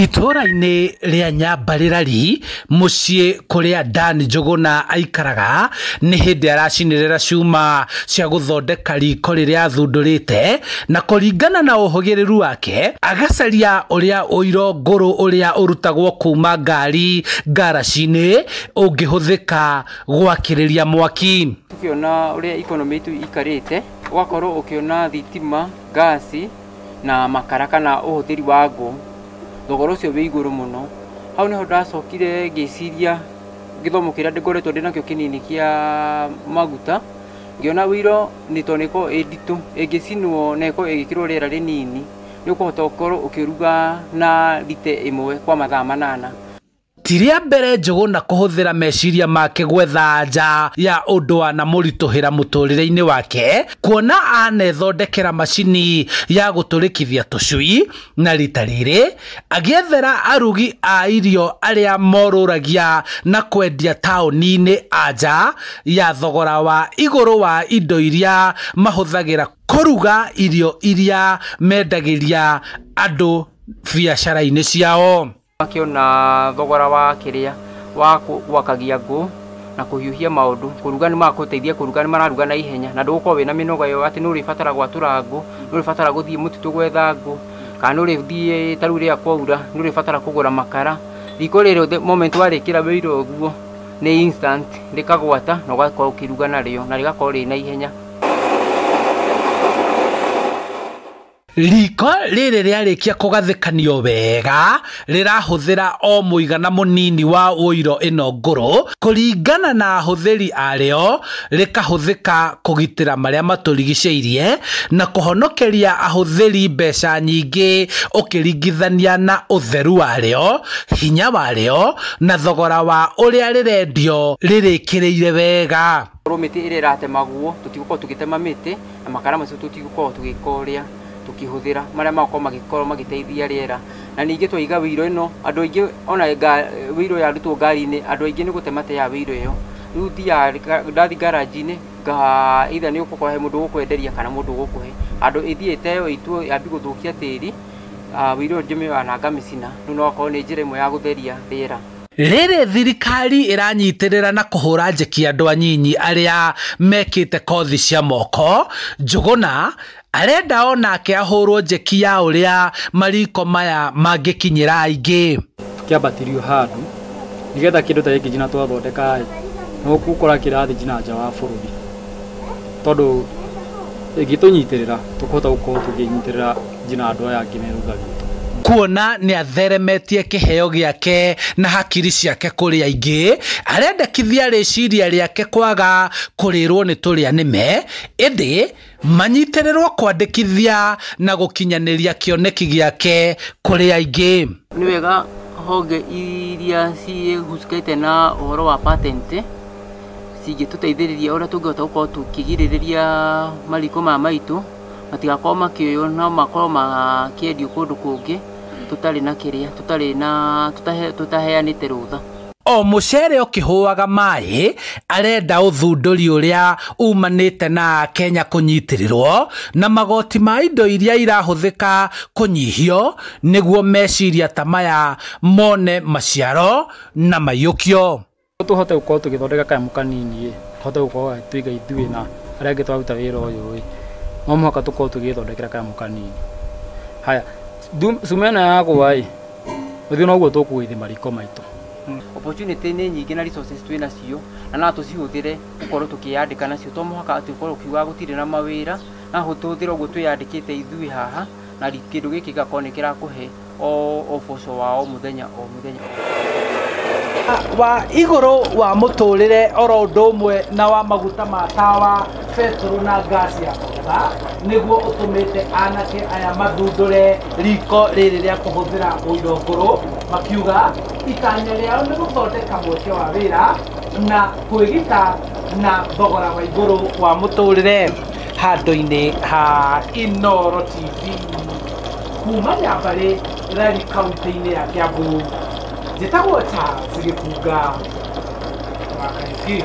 Itura-ini ria Nyambarĩrari muciĩ kuria Dan Njuguna aikaraga ni hindi aracinĩrĩra cuma cia guthondeka riko riria athundũrĩte na kũringana na ũhũgĩrĩru wake agacaria uria ũiro ngũrũ uria ũrutagwo kuma ngari ngaraci-inĩ ũngĩhũthĩka gwakĩrĩria mwaki. Tukiona uria economy itu ikarĩte ugakorwo ukiona thitima, gasi na makara kana ũhũthĩri wa ngũ thogora ũcio wĩ igũrũ mũno. Hau niho ndacokire ngĩciria gĩthomo kĩrĩa ngoretwo ndĩnakĩo kĩnini kĩa maguta ngĩona wĩiro nĩtoneko nditũ ĩngĩcinwo na ĩko ĩgĩkĩrwo rĩera rĩnini nĩ ũkũhota gũkorwo ũkĩruga na lite ĩmwe kwa mathaa 8. Tiria mbere Njuguna kuhuthira meciria make gwetha anja ya undu wana mũritũhĩra mũtũrĩre-inĩ wake kuona anethondekera macini ya gũtũrĩkithia tũcui na rita rĩrĩ agĩethera arugi a irio arĩa morũragia na kwendia taũni-inĩ anja ya thogora wa igũrũ wa indo iria mahũthagĩra kũruga irio iria mendagĩria andũ biacara-inĩ ciao. Akiona thogora wa kiria wa gwakagia ngũ na kuhiuhia maundu kuruga ni makuteithia kuruga ni mararuga na ihenya na ndugukorwo wina minoga yo ati nuri fatara gwatura ngũ nuri fatara guthie mututu gwetha ngũ kana nuri thie taru ria kwaura nuri fatara kugura makara riko rero moment warikira wĩiro guo ni instant rikagwata na ugakorwo ukiruga narĩo na rigakorwo rĩ na ihenya. Riko rĩrĩ rĩarĩkia kũgathĩkanio wega rĩrahũthĩra o mũigana mũnini wa ũiro ĩno ngũrũ kũringana na ahũthĩri arĩo rĩkahũthĩka kũgitĩra marĩa matũrigicĩirie na kũhonokeria ahũthĩri mbeca nyingĩ ũkĩringithania na ũtheru warĩo, hinya warĩo na thogora wa ũrĩa rĩrendio rĩrĩkĩrĩire wega. Mĩtĩ ĩrĩa ĩratemagwo tũtigũkorwo tũgĩtema mĩtĩ na makara macio tũtigũkorwo tũgĩkoria tukihũthĩra marĩa makorwo magĩteithia rĩera na ningĩ twaiga wĩiro ĩno andũ aingĩ ona wĩiro yarutwo ngari-inĩ andũ aingĩ nĩ gũtema te ya wĩiro ĩyo rĩu thiaga ndathi garage-inĩ either nĩ ũgũkorwo he mũndũ ũgũkwenderia kana mũndũ ũgũkũhe andũ ĩthiĩte yo itwo yambi gũthũkia tĩri wĩiro njũmĩwa na ngamĩcina rĩu no akorwo nĩ njĩra ĩmwe ya gũtheria rĩera. Rĩrĩ thirikari ĩranyitĩrĩra na kũhũra njeki andũ anyinyi arĩa mekĩte kothi cia moko. Njuguna arenda onake ahũrwo njeki ya ũrĩa mariko maya mangĩkinyĩra aingĩ. Tukiambatirio handũ nigetha kĩndũ ta gĩkĩ njina twathondeka no gũkora kĩrathi njina nja wa bũrũri tondũ ĩngĩtũnyitĩrĩra tũkũhota gũkorwo tũkĩnyitĩrĩra njina andũ aya angĩ meruga witũ. Kuona nĩ atheremetie kĩheo gĩake na hakiri ciake kũrĩ aingĩ arendekithia rĩciria rĩake kwaga kũrĩrwo nĩ tũrĩa nĩme ĩndĩ manyitĩrĩrwo kwandĩkithia na gũkinyanĩria kĩoneki gĩake kũrĩ aingĩ. Nĩ wega honge iria cihusikaite na ũhoro wa patent cingĩtũteithĩrĩria ũrĩa tũngĩhota gũkorwo tũkĩgirĩrĩria mariko ma maitũ matigakorwo makĩoywo na makorwo makĩendio kũndũ kũngĩ tutarĩ na kĩrĩa tutaheanĩte rũtha. O mũcere ũkĩhũaga maĩ arenda ũthundũri ũrĩa umanĩte na Kenya kũnyitĩrĩrwo na magoti ma indo iria irahũthĩka kũnyihio nĩguo meciria ta maya mone maciaro na maiyũkio. Tũhote gũkorwo tũgĩthondeka kanyamũ kanini tũhote gũkorwo tũiga ithuĩ na arĩa angĩ twaruta wĩra ũyũ no mũhaka tũkorwo tũgĩthondekera kanyamũ kanini. Haya sumena yagwa ũthiũ noguo tũkũgũithia mariko maitũ. Opportunity nĩ nyingĩ na resources twĩ nacio na no tũcihũthĩre gũkorwo tũkĩyandĩka nacio to mũhaka tũkorwo kiuga gũtirĩ na mawĩra na tũhũthĩre ũguo twĩyandĩkĩte ithuĩ haha na kĩndũ gĩkĩ gĩgakorwo nĩ kĩrakũhe o boco wa o mũthenya o mũthenya. Wa igũrũ wa mũtũrĩre oro ũndũ ũmwe na wa maguta ma tawa petrol na gasi ya kũruga nĩguo ũtũmĩte anake aya mathundũre riko rĩrĩ rĩa kũhũthĩra ũiro ngũrũ makiuga itanya rĩao nĩ gũthondeka mweke wa wĩra na kwĩgita na thogora wa igũrũ wa mũtũrĩre. Handũ-inĩ ha Inooro TV kuma Nyambarĩrari kaunti-inĩ ya Kiambu njĩtagwo Charles Gĩkunga wa Kaingĩ.